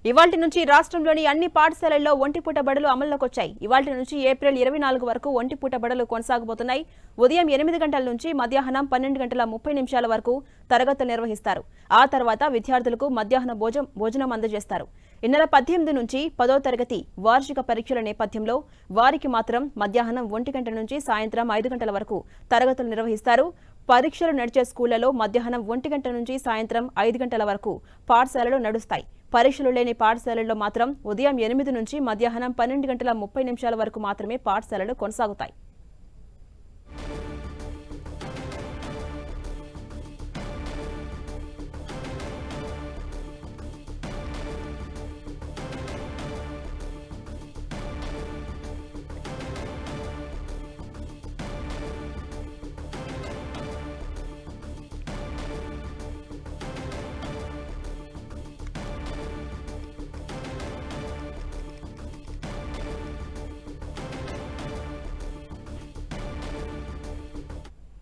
ఇవాల్టి నుంచి రాష్ట్రంలోని అన్ని పాఠశాలల్లో ఒంటిపూట బడులు అమల్లోకి వచ్చాయి. ఇవాల్టి నుంచి ఏప్రిల్ 24 వరకు ఒంటిపూట బడులు కొనసాగబోతున్నాయి. ఉదయం 8 గంటల నుంచి మధ్యాహ్నం 12:30 వరకు తరగతులు నిర్వహిస్తారు. ఆ తర్వాత విద్యార్థులకు మధ్యాహ్న భోజనం అందజేస్తారు. ఈ నెల 18 నుంచి 10వ తరగతి వార్షిక పరీక్షల నేపథ్యంలో వారికి మాత్రం మధ్యాహ్నం 1 గంట నుంచి సాయంత్రం 5 గంటల వరకు తరగతులు నిర్వహిస్తారు. పరీక్షలు నడిచే స్కూళ్లలో మధ్యాహ్నం 1 గంట నుంచి సాయంత్రం 5 గంటల వరకు పాఠశాలలు నడుస్తాయి. పరీక్షలు లేని పాఠశాలల్లో మాత్రం ఉదయం 8 నుంచి మధ్యాహ్నం 12:30 వరకు మాత్రమే పాఠశాలలు కొనసాగుతాయి.